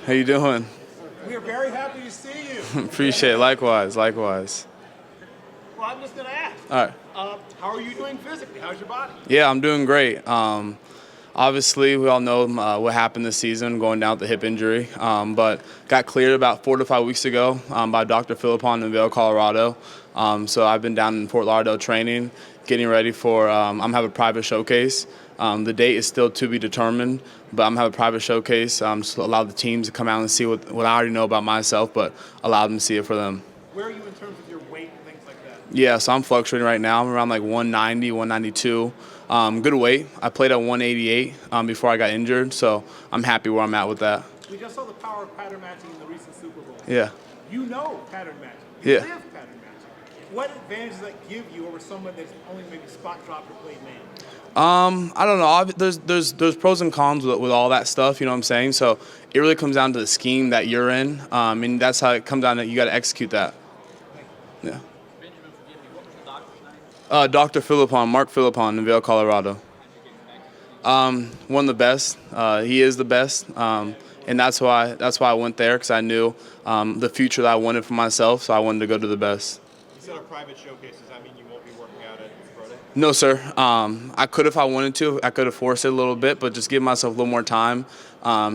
How you doing? We are very happy to see you. Appreciate it. Likewise. Well, I'm just going to ask, All right. how are you doing physically? How's your body? Yeah, I'm doing great. Obviously, we all know what happened this season, going down with the hip injury, but got cleared about 4 to 5 weeks ago by Dr. Philippon in Vail, Colorado. So I've been down in Fort Lauderdale training, getting ready for. I'm have a private showcase. The date is still to be determined, but I'm have a private showcase. Just allow the teams to come out and see what I already know about myself, but allow them to see it for them. Where are you in terms of your weight and things like that? Yeah, so I'm fluctuating right now. I'm around like 190, 192. Good weight. I played at 188 before I got injured, so I'm happy where I'm at with that. We just saw the power of pattern matching in the recent Super Bowl. Yeah. You know pattern matching. You Yeah. live pattern matching. What advantage does that give you over someone that's only maybe spot dropped or played man? I don't know. There's pros and cons with all that stuff. You know what I'm saying? So it really comes down to the scheme that you're in, and that's how it comes down to you got to execute that. Yeah. Benjamin, forgive me, what was the doctor's name? Dr. Philippon, Mark Philippon in Vail, Colorado. One of the best. He is the best, and that's why I went there because I knew the future that I wanted for myself. So I wanted to go to the best. You said a private showcase. Does that mean you won't be working out at Pro Day? No, sir. I could if I wanted to. I could have forced it a little bit, but just give myself a little more time.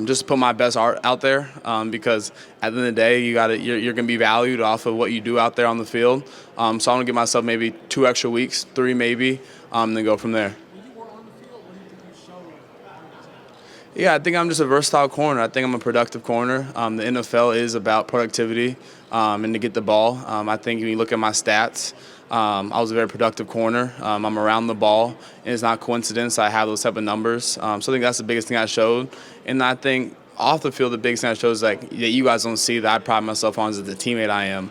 Just to put my best art out there, because at the end of the day, you're gonna be valued off of what you do out there on the field. So I'm gonna give myself maybe 2 extra weeks, 3 maybe, then go from there. When you were on the field, what do you think you showed on the team? Yeah, I think I'm just a versatile corner. I think I'm a productive corner. The NFL is about productivity and to get the ball. I think when you look at my stats, I was a very productive corner. I'm around the ball, and it's not coincidence I have those type of numbers. So I think that's the biggest thing I showed. And I think off the field, the biggest thing I showed is like that you guys don't see that I pride myself on as the teammate I am.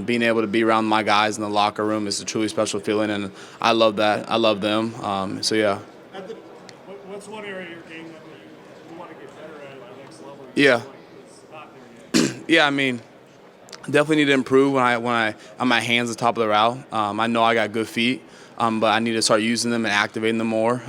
Being able to be around my guys in the locker room is a truly special feeling, and I love that. I love them. So yeah. What's one area of your game that you want to get better at the next level? Yeah. It's not there yet. Yeah, I mean, definitely need to improve when I on my hands at the top of the route. I know I got good feet, but I need to start using them and activating them more.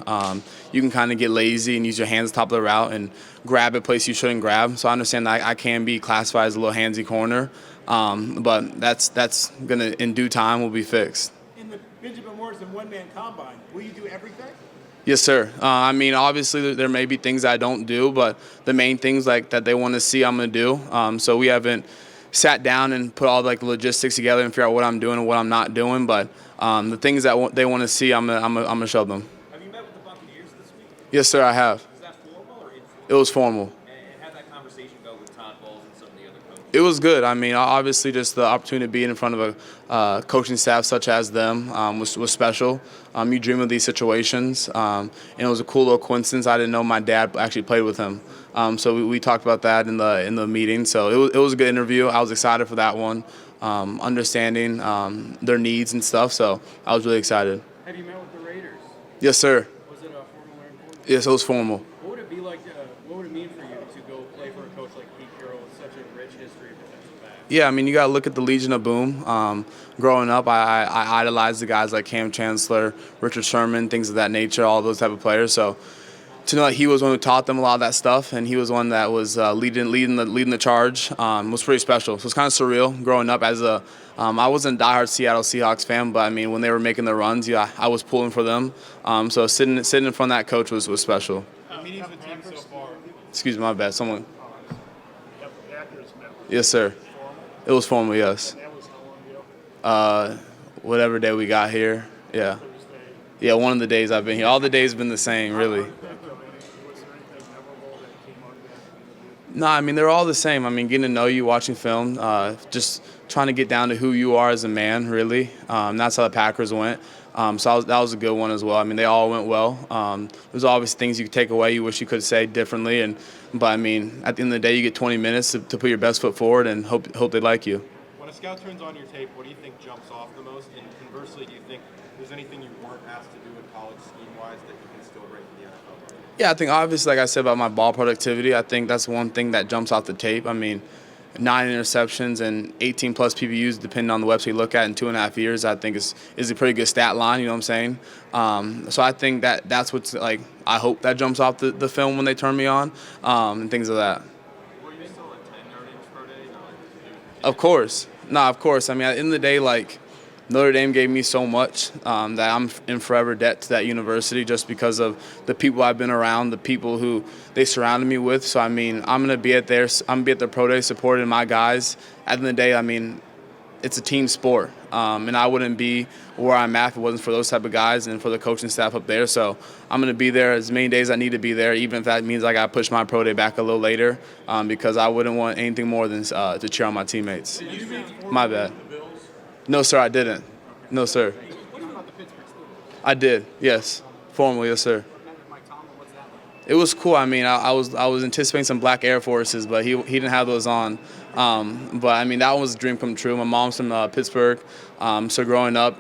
You can kind of get lazy and use your hands at the top of the route and grab a place you shouldn't grab. So I understand that I can be classified as a little handsy corner, but that's gonna in due time will be fixed. In the Benjamin Morrison one-man combine, will you do everything? Yes, sir. I mean, obviously there may be things I don't do, but the main things like that they want to see, I'm gonna do. So we haven't sat down and put all like the logistics together and figure out what I'm doing and what I'm not doing. But the things that they want to see, I'm gonna show them. Have you met with the Buccaneers this week? Yes, sir. I have. Was that formal or informal? It was formal. And how'd that conversation go with Todd Bowles and some of the other coaches? It was good. I mean, obviously, just the opportunity to be in front of a coaching staff such as them was special. You dream of these situations, and it was a cool little coincidence. I didn't know my dad actually played with him, so we talked about that in the meeting. So it was a good interview. I was excited for that one, understanding their needs and stuff. So I was really excited. Have you met with the Raiders? Yes, sir. Was it a formal or informal? Yes, it was formal. What would it be like? What would it mean for you to go play for a coach like Pete Carroll with such a rich history of defensive backs? Yeah, I mean, you got to look at the Legion of Boom. Growing up, I idolized the guys like Cam Chancellor, Richard Sherman, things of that nature, all those type of players. So to know that he was one who taught them a lot of that stuff, and he was one that was leading the charge was pretty special. So it's kind of surreal growing up as I wasn't a diehard Seattle Seahawks fan, but I mean, when they were making their runs, yeah, I was pulling for them. So sitting in front of that coach was special. The meetings with the team so far. Excuse me, my bad. Someone. Yes, sir. It was formal, yes. Whatever day we got here, yeah. Yeah, one of the days I've been here. All the days have been the same, really. No, I mean, they're all the same. I mean, getting to know you, watching film, just trying to get down to who you are as a man, really. That's how the Packers went. So that was a good one as well. I mean, they all went well. There's obviously things you could take away you wish you could say differently. But, I mean, at the end of the day, you get 20 minutes to put your best foot forward and hope they like you. When a scout turns on your tape, what do you think jumps off the most? And conversely, do you think there's anything you weren't asked to do in college scheme-wise that you can still bring to the NFL? Yeah, I think obviously, like I said about my ball productivity, I think that's one thing that jumps off the tape. I mean, 9 interceptions and 18-plus PBUs, depending on the website you look at, in 2.5 years, I think is a pretty good stat line, you know what I'm saying? So I think that's what's, like, I hope that jumps off the film when they turn me on and things of that. Were you Of course. Nah, of course. I mean, at the end of the day, like, Notre Dame gave me so much that I'm in forever debt to that university just because of the people I've been around, the people who they surrounded me with. So, I mean, I'm going to be at the pro day supporting my guys. At the end of the day, I mean, it's a team sport, and I wouldn't be where I'm at if it wasn't for those type of guys and for the coaching staff up there. So I'm going to be there as many days I need to be there, even if that means I got to push my pro day back a little later, because I wouldn't want anything more than to cheer on my teammates. My bad. No, sir, I didn't. No, sir. I did, yes. Formally, yes, sir. It was cool. I mean, I was anticipating some black Air Forces, but he didn't have those on. But I mean, that was a dream come true. My mom's from Pittsburgh, so growing up,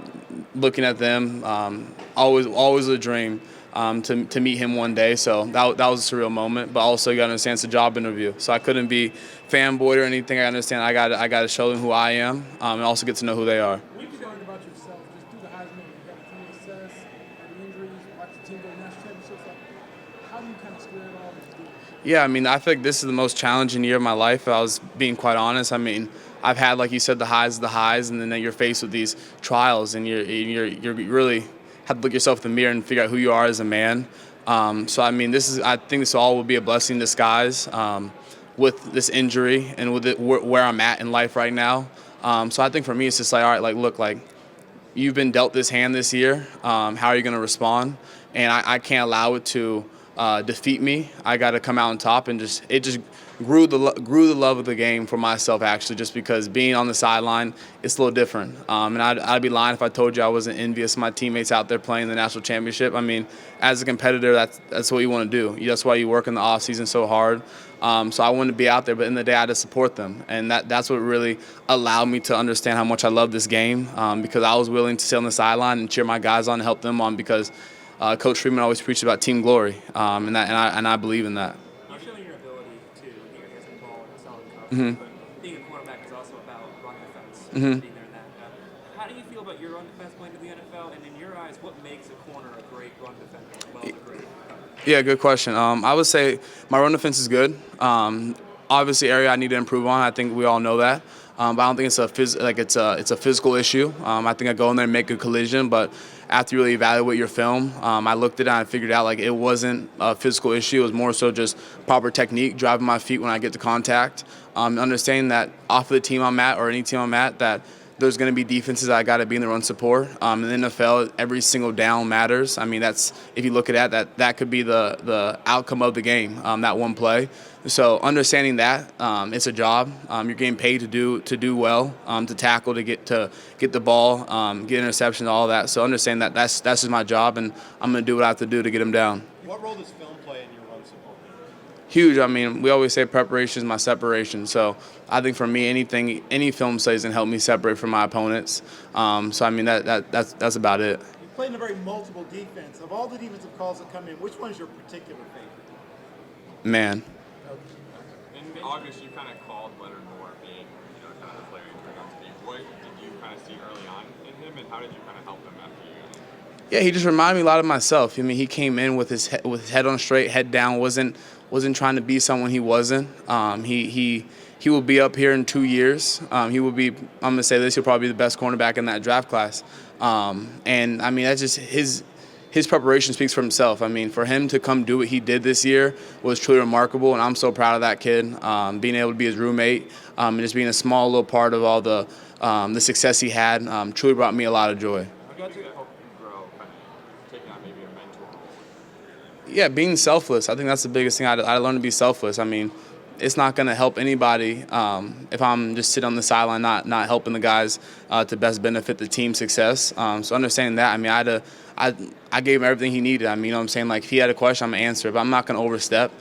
looking at them, always a dream to meet him one day. So that was a surreal moment. But also, you got to understand it's a job interview, so I couldn't be fanboyed or anything. I understand I got to show them who I am, and also get to know who they are. What have you learned about yourself just through the Heisman? You got a ton of success, the injuries, watch the team go to national championships. Like, how do you kind of square it all? Yeah, I mean, I feel like this is the most challenging year of my life. I was being quite honest. I mean, I've had, like you said, the highs, and then you're faced with these trials, and you really have to look yourself in the mirror and figure out who you are as a man. So I mean, I think this all will be a blessing in disguise with this injury and with where I'm at in life right now. So I think for me, it's just like, all right, like look, like you've been dealt this hand this year. How are you going to respond? And I can't allow it to defeat me. I got to come out on top, and it just grew the love of the game for myself, actually, just because being on the sideline, it's a little different. And I'd be lying if I told you I wasn't envious of my teammates out there playing the national championship. I mean, as a competitor, that's what you want to do. That's why you work in the off season so hard. So I wanted to be out there, but in the day I had to support them, and that's what really allowed me to understand how much I love this game, because I was willing to sit on the sideline and cheer my guys on and help them on, because Coach Freeman always preached about team glory, and I believe in that. You're showing your ability to get against the ball and solid coverage, but being a quarterback is also about run defense. Being there in that. How do you feel about your run defense going to the NFL? And in your eyes, what makes a corner a great run defender as well as a great cover? Yeah, good question. I would say my run defense is good. Obviously, area I need to improve on. I think we all know that. But I don't think it's a physical issue. I think I go in there and make a collision, but after you really evaluate your film, I looked at it and I figured out like it wasn't a physical issue. It was more so just proper technique, driving my feet when I get to contact, understanding that off of the team I'm at or any team I'm at, that there's going to be defenses I got to be in the run support. In the NFL, every single down matters. I mean, that's if you look at that could be the outcome of the game, that one play. So understanding that it's a job. You're getting paid to do well, to tackle, to get the ball, get interceptions, all of that. So understand that's just my job, and I'm going to do what I have to do to get them down. What role does film play in your run support? Huge. I mean, we always say preparation is my separation. So I think for me, any film studies can help me separate from my opponents. So I mean, that's about it. You play in a very multiple defense. Of all the defensive calls that come in, which one is your particular favorite? Man. In August, you kind of called Leonard Moore being, kind of the player you turned out to be. What did you kind of see early on in him, and how did you kind of help him after you got him? Yeah, he just reminded me a lot of myself. I mean, he came in with his head on straight, head down, wasn't trying to be someone he wasn't. He will be up here in 2 years. He will be, I'm going to say this, he'll probably be the best cornerback in that draft class. And, I mean, that's just his preparation speaks for himself. I mean, for him to come do what he did this year was truly remarkable, and I'm so proud of that kid. Being able to be his roommate and just being a small little part of all the success he had truly brought me a lot of joy. How got you to help him grow, kind of taking on maybe a mentor role? Yeah, being selfless. I think that's the biggest thing. I learned to be selfless. I mean, it's not going to help anybody if I'm just sitting on the sideline, not helping the guys to best benefit the team's success. So understanding that, I mean, I gave him everything he needed. I mean, you know what I'm saying? Like, if he had a question, I'm going to answer it, but I'm not going to overstep.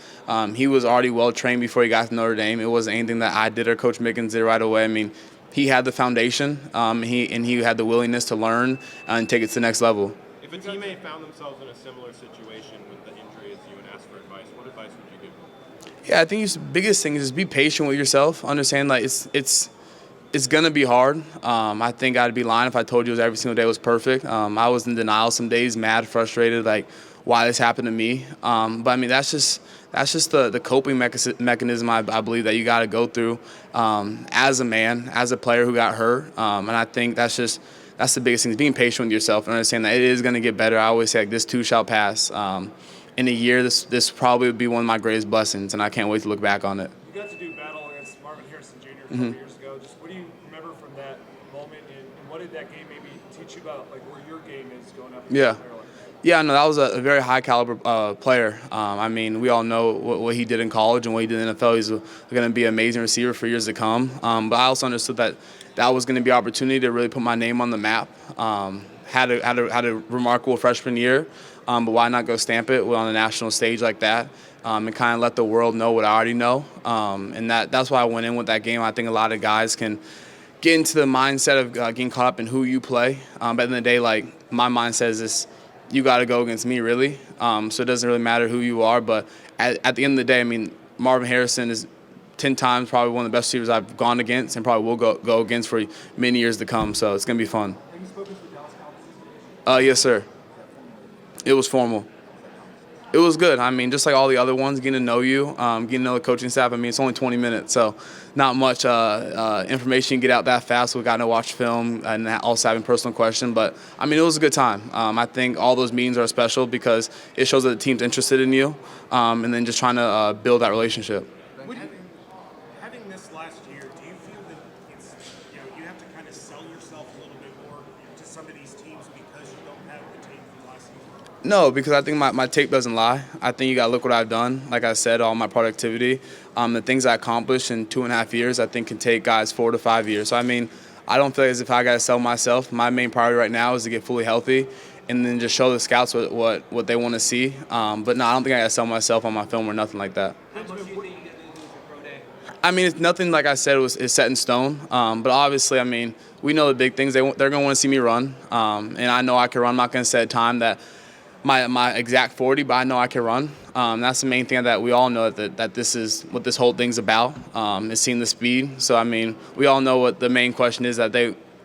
He was already well-trained before he got to Notre Dame. It wasn't anything that I did or Coach Mickens did right away. I mean, he had the foundation, he had the willingness to learn and take it to the next level. If a teammate found themselves in a similar situation with the injury as you and asked for advice, what advice would you give them? Yeah, I think the biggest thing is just be patient with yourself. Understand, like, it's going to be hard. I think I'd be lying if I told you every single day was perfect. I was in denial some days, mad, frustrated, like, why this happened to me. But I mean, that's just the coping mechanism I believe that you got to go through as a man, as a player who got hurt. And I think that's the biggest thing, is being patient with yourself and understanding that it is going to get better. I always say, like, this too shall pass. In a year, this probably would be one of my greatest blessings, and I can't wait to look back on it. You got to do battle against Marvin Harrison Jr. a couple years ago. Just what do you remember from that moment, and what did that game maybe teach you about, like, where your game is going up? Yeah. Yeah, no, that was a very high caliber player. I mean, we all know what he did in college and what he did in the NFL. He's going to be an amazing receiver for years to come. But I also understood that was going to be an opportunity to really put my name on the map. Had a remarkable freshman year, but why not go stamp it on a national stage like that, and kind of let the world know what I already know. And that's why I went in with that game. I think a lot of guys can get into the mindset of getting caught up in who you play. But at the end of the day, like, my mindset is this: you got to go against me, really. So it doesn't really matter who you are. But at the end of the day, I mean, Marvin Harrison is 10 times probably one of the best receivers I've gone against and probably will go against for many years to come. So it's going to be fun. Have you spoken to the Dallas Cowboys? Yes, sir. It was formal. It was good. I mean, just like all the other ones, getting to know you, getting to know the coaching staff. I mean, it's only 20 minutes, so not much information you get out that fast. We got to watch film and also having personal questions. But, I mean, it was a good time. I think all those meetings are special because it shows that the team's interested in you, and then just trying to build that relationship. Having this last year, do you feel that it's, you have to kind of sell yourself a little bit more to some of these teams because you don't have the tape from last season? No, because I think my tape doesn't lie. I think you got to look what I've done. Like I said, all my productivity, the things I accomplished in 2.5 years, I think can take guys 4 to 5 years. So, I mean, I don't feel as if I got to sell myself. My main priority right now is to get fully healthy and then just show the scouts what they want to see. But no, I don't think I got to sell myself on my film or nothing like that. How much do you think you're going to do for pro day? I mean, it's nothing, like I said, is set in stone. But obviously, I mean, we know the big things. They're going to want to see me run. And I know I can run. I'm not going to set a time that my exact 40, but I know I can run. That's the main thing that we all know that this is what this whole thing's about, is seeing the speed. So, I mean, we all know what the main question is, am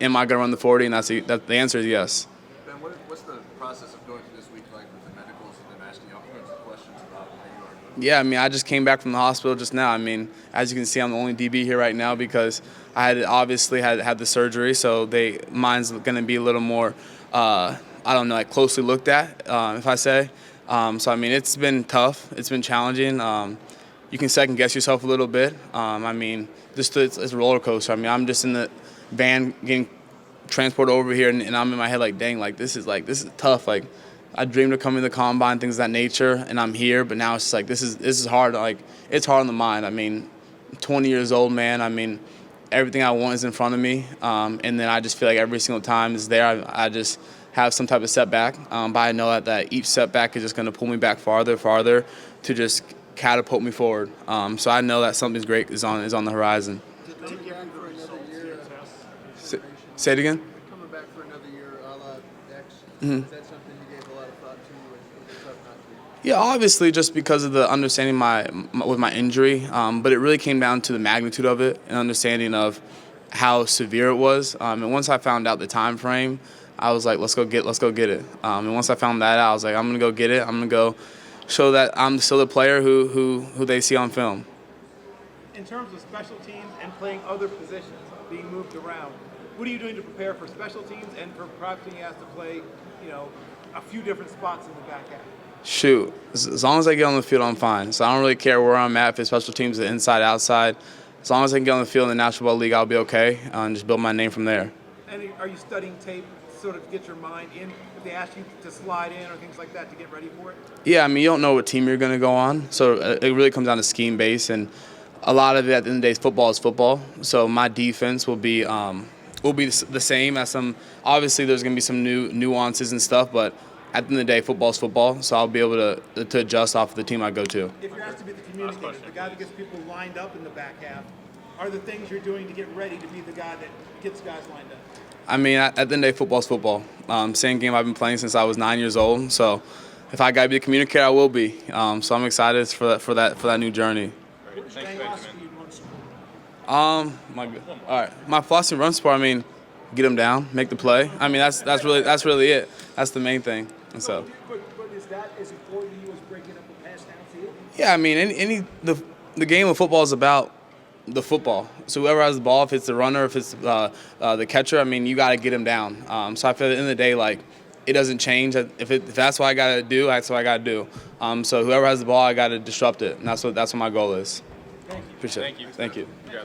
I going to run the 40? And the answer is yes. Ben, what's the process of going through this week like with the medicals and them asking you all kinds of questions about how you are doing? Yeah, I mean, I just came back from the hospital just now. I mean, as you can see, I'm the only DB here right now because I had the surgery, so mine's going to be a little more, I don't know, like closely looked at, if I say. So, I mean, it's been tough. It's been challenging. You can second guess yourself a little bit. I mean, it's a roller coaster. I mean, I'm just in the van getting transported over here, and I'm in my head like, dang, like this is tough. Like, I dreamed of coming to the combine, things of that nature, and I'm here. But now it's just like this is hard. Like, it's hard on the mind. I mean, 20 years old, man. I mean, everything I want is in front of me, and then I just feel like every single time is there. I just have some type of setback, but I know that each setback is just going to pull me back farther to just catapult me forward. So I know that something great is on the horizon. Say it again. Coming back for another year, a la X. Mm-hmm. Is that something you gave a lot of thought to, or was it tough not to? Yeah, obviously, just because of the understanding with my injury, but it really came down to the magnitude of it and understanding of how severe it was. And once I found out the time frame, I was like, let's go get it. And once I found that out, I was like, I'm gonna go get it. I'm gonna go show that I'm still the player who they see on film. In terms of special teams and playing other positions, being moved around, what are you doing to prepare for special teams and for perhaps being asked to play, a few different spots in the back half? Shoot, as long as I get on the field, I'm fine. So I don't really care where I'm at, if it's special teams, the inside, outside. As long as I can get on the field in the National Football League, I'll be okay, and just build my name from there. And are you studying tape sort of to get your mind in, if they ask you to slide in or things like that to get ready for it? Yeah, I mean, you don't know what team you're going to go on, so it really comes down to scheme base, and a lot of it at the end of the day, football is football. So my defense will be the same as some. Obviously, there's going to be some new nuances and stuff, but at the end of the day, football is football. So I'll be able to adjust off of the team I go to. If you're asked to be the communicator, the guy that gets people lined up in the back half, are the things you're doing to get ready to be the guy that gets guys lined up? I mean, at the end of the day, football is football. Same game I've been playing since I was 9 years old. So if I got to be a communicator, I will be. So I'm excited for that new journey. Thanks, Benjamin. All right. My philosophy run sport, I mean, get them down, make the play. I mean, that's really it. That's the main thing. And so. But is that as important to you as breaking up a pass downfield? Yeah, I mean, the game of football is about the football. So whoever has the ball, if it's the runner, if it's the catcher, I mean, you got to get him down. So I feel at the end of the day, like, it doesn't change. If that's what I got to do, that's what I got to do. So whoever has the ball, I got to disrupt it, and that's what my goal is. Thank you. Appreciate it. Thank you. Thank you. Congrats.